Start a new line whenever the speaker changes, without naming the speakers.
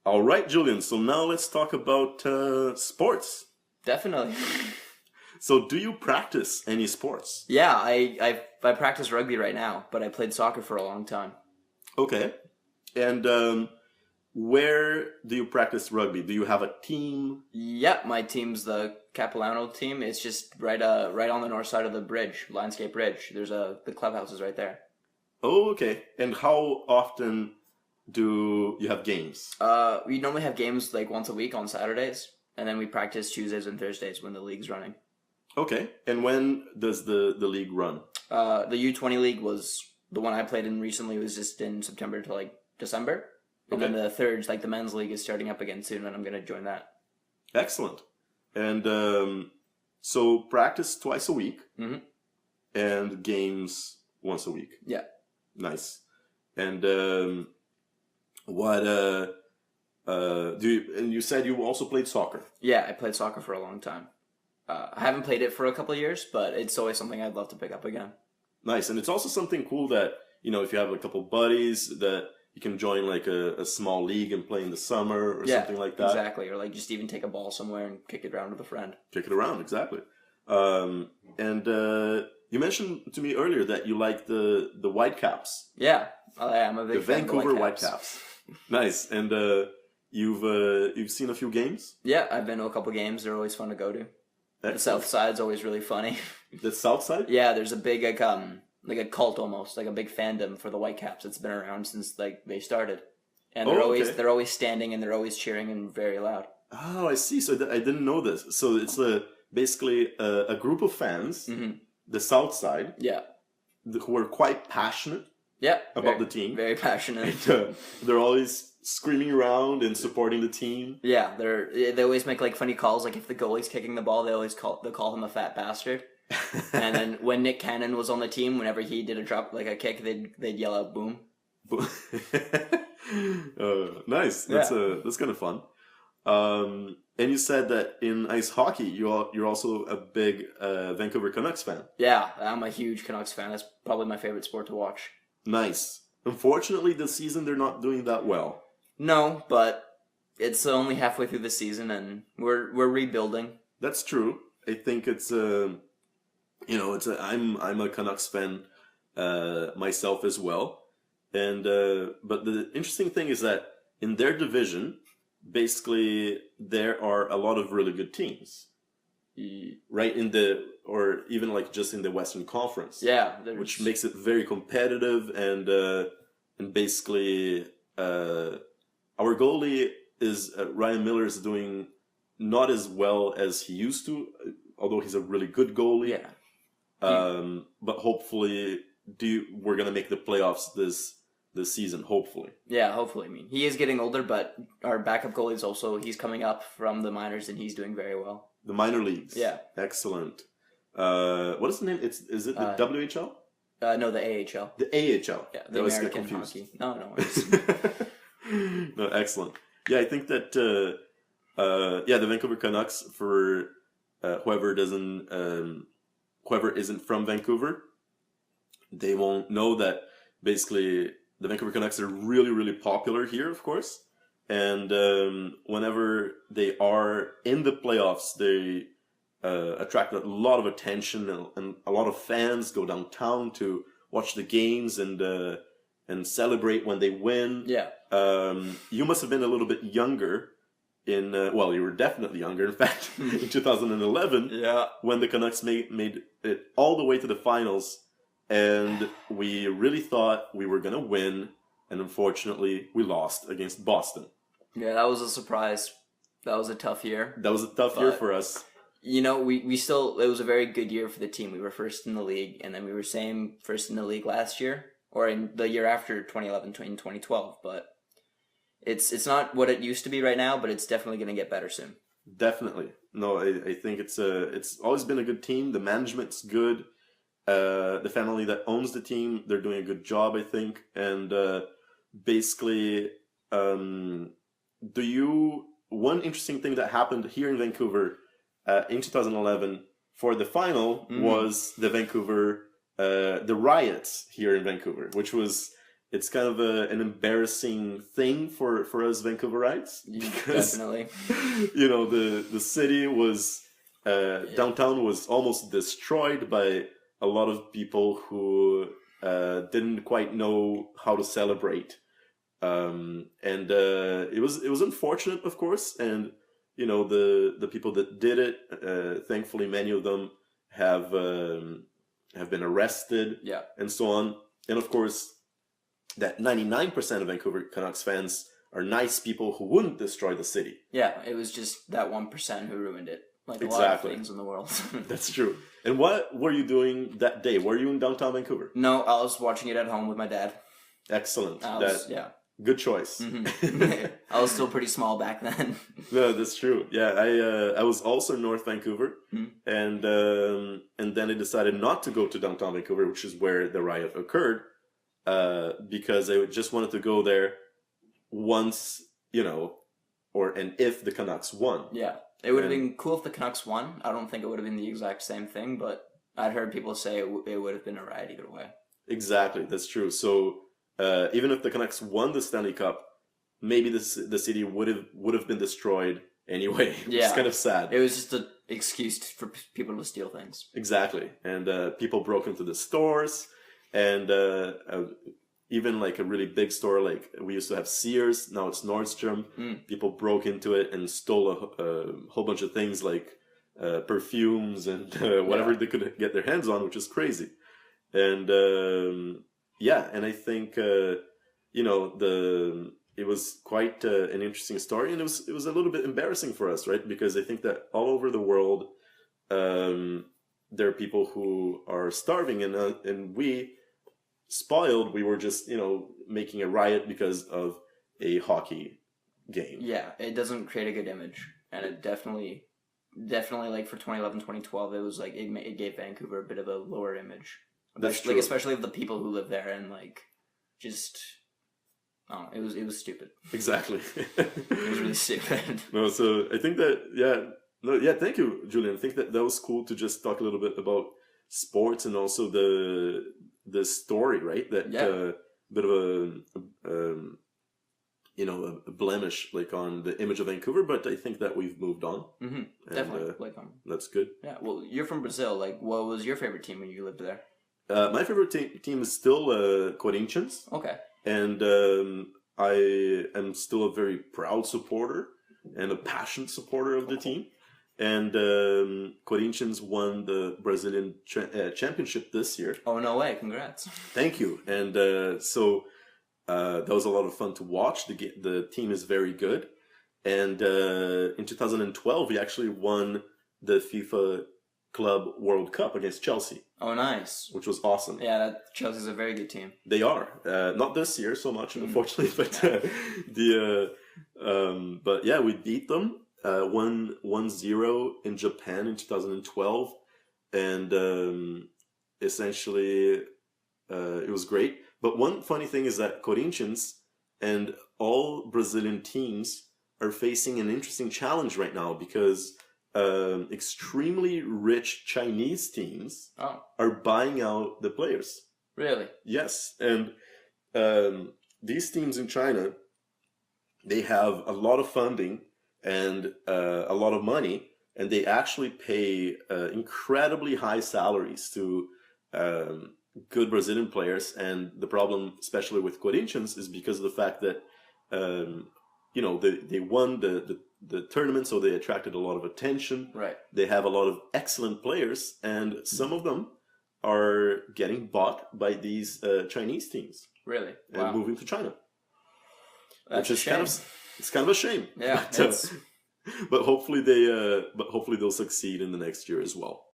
All right, Julian. So now let's talk about sports.
Definitely.
So, do you practice any sports?
Yeah, I practice rugby right now, but I played soccer for a long time.
Okay. And where do you practice rugby? Do you have a team?
Yep, my team's the Capilano team. It's just right on the north side of the bridge, Lionsgate Bridge. The clubhouse is right there.
Oh, okay. And how often do you have games?
We normally have games like once a week on Saturdays, and then we practice Tuesdays and Thursdays when the league's running.
Okay. And when does the league run?
The U20 league was the one I played in recently. Was just in September to like December, and then the third, like the men's league, is starting up again soon, and I'm gonna join that.
Excellent. And so practice twice a week, and games once a week.
Yeah.
Nice. And what do you? And you said you also played soccer.
Yeah, I played soccer for a long time. I haven't played it for a couple of years, but it's always something I'd love to pick up again.
Nice. And it's also something cool that, if you have a couple buddies that you can join like a small league and play in the summer or something like that.
Exactly. Or like just even take a ball somewhere and kick it around with a friend.
Kick it around, exactly. And you mentioned to me earlier that you like the Whitecaps.
Yeah, I'm a big fan of the
Vancouver Whitecaps. Nice. And you've seen a few games?
Yeah, I've been to a couple games. They're always fun to go to.
Excellent.
The South Side's always really funny.
The South Side?
Yeah, there's a big like a cult almost, like a big fandom for the Whitecaps. It's been around since like they started, and they're always standing and they're always cheering and very loud.
Oh, I see. So I didn't know this. So it's basically a group of fans, the South Side, who are quite passionate.
Yeah,
about the team.
Very passionate.
They're always screaming around and supporting the team.
Yeah, they always make like funny calls. Like if the goalie's kicking the ball, they'll call him a fat bastard. And then when Nick Cannon was on the team, whenever he did a kick, they'd yell out "boom."
Nice. That's kind of fun. And you said that in ice hockey, you're also a big Vancouver Canucks fan.
Yeah, I'm a huge Canucks fan. That's probably my favorite sport to watch.
Nice. Unfortunately, this season they're not doing that well.
No, but it's only halfway through the season, and we're rebuilding.
That's true. I think it's I'm a Canucks fan myself as well, and but the interesting thing is that in their division, basically there are a lot of really good teams, right? Or even like just in the Western Conference, which makes it very competitive, and basically our goalie is Ryan Miller is doing not as well as he used to, although he's a really good goalie.
Yeah.
But hopefully, we're gonna make the playoffs this season. Hopefully.
Yeah, hopefully. I mean, he is getting older, but our backup goalie is he's coming up from the minors and he's doing very well.
The minor leagues.
Yeah.
Excellent. What is the name? Is it the WHL?
No, the AHL.
The AHL.
Yeah, the American hockey. No worries.
No, excellent. Yeah, I think that the Vancouver Canucks, for whoever isn't from Vancouver, they won't know that basically the Vancouver Canucks are really, really popular here, of course. And whenever they are in the playoffs, they attract a lot of attention, and a lot of fans go downtown to watch the games and celebrate when they win.
Yeah.
You must have been a little bit younger you were definitely younger, in fact, in 2011, when the Canucks made it all the way to the finals, and we really thought we were going to win, and unfortunately, we lost against Boston.
Yeah, that was a surprise. That was a tough year.
That was a tough year for us.
We still, it was a very good year for the team. We were first in the league, and then we were first in the league last year, or in the year after 2011, in 2012, but it's not what it used to be right now, but it's definitely going to get better soon.
Definitely. No, I think it's always been a good team. The management's good. The family that owns the team, they're doing a good job, I think. And basically, one interesting thing that happened here in Vancouver in 2011 for the final was the riots here in Vancouver, which was it's kind of an embarrassing thing for us Vancouverites because
Definitely.
you know the city was downtown was almost destroyed by a lot of people who didn't quite know how to celebrate, and it was unfortunate, of course, and you know the people that did it, thankfully many of them have been arrested,
Yeah.
and so on, and of course that 99% of Vancouver Canucks fans are nice people who wouldn't destroy the city.
Yeah, it was just that 1% who ruined it. Like a lot
Exactly.
of things in the world.
That's true. And what were you doing that day? Were you in downtown Vancouver?
No, I was watching it at home with my dad.
Excellent.
Yeah.
Good choice.
Mm-hmm. I was still pretty small back then.
No, that's true. Yeah, I was also in North Vancouver, and then I decided not to go to downtown Vancouver, which is where the riot occurred, because I just wanted to go there once, you know, and if the Canucks won.
Yeah. It would have been cool if the Canucks won. I don't think it would have been the exact same thing, but I'd heard people say it would have been a riot either way.
Exactly, that's true. So even if the Canucks won the Stanley Cup, maybe the city would have been destroyed anyway.
Yeah,
it's kind of sad.
It was just an excuse for people to steal things.
Exactly, and people broke into the stores, and even like a really big store, like we used to have Sears, now it's Nordstrom. People broke into it and stole a whole bunch of things like perfumes and whatever they could get their hands on, which is crazy. And and I think you know it was quite an interesting story, and it was a little bit embarrassing for us, right? Because I think that all over the world there are people who are starving, and we, spoiled, we were just, you know, making a riot because of a hockey game.
Yeah, it doesn't create a good image, and it definitely like for 2011, 2012, it was like it gave Vancouver a bit of a lower image.
That's true.
Like especially of the people who live there, and like just it was stupid.
Exactly.
It was really stupid.
No, so I think that thank you, Julian. I think that was cool to just talk a little bit about sports and also the story, right? That bit of a you know, a blemish like on the image of Vancouver, but I think that we've moved on.
Mm-hmm. Definitely,
that's good.
Yeah. Well, you're from Brazil. Like, what was your favorite team when you lived there?
My favorite team is still Corinthians.
Okay.
And I am still a very proud supporter and a passionate supporter of the team. And Corinthians won the Brazilian championship this year.
Oh, no way. Congrats.
Thank you. And so that was a lot of fun to watch. The team is very good. And in 2012, we actually won the FIFA Club World Cup against Chelsea.
Oh, nice.
Which was awesome.
Yeah, Chelsea's a very good team.
They are. Not this year so much, unfortunately. But but yeah, we beat them. 1-0 in Japan in 2012, and essentially it was great. But one funny thing is that Corinthians and all Brazilian teams are facing an interesting challenge right now because extremely rich Chinese teams are buying out the players.
Really?
Yes, and these teams in China, they have a lot of funding and a lot of money, and they actually pay incredibly high salaries to good Brazilian players. And the problem, especially with Corinthians, is because of the fact that you know, they won the tournament, so they attracted a lot of attention.
Right.
They have a lot of excellent players, and some of them are getting bought by these Chinese teams.
Really?
And moving to China.
That's a shame.
It's kind of a shame.
Yeah.
But hopefully they'll succeed in the next year as well.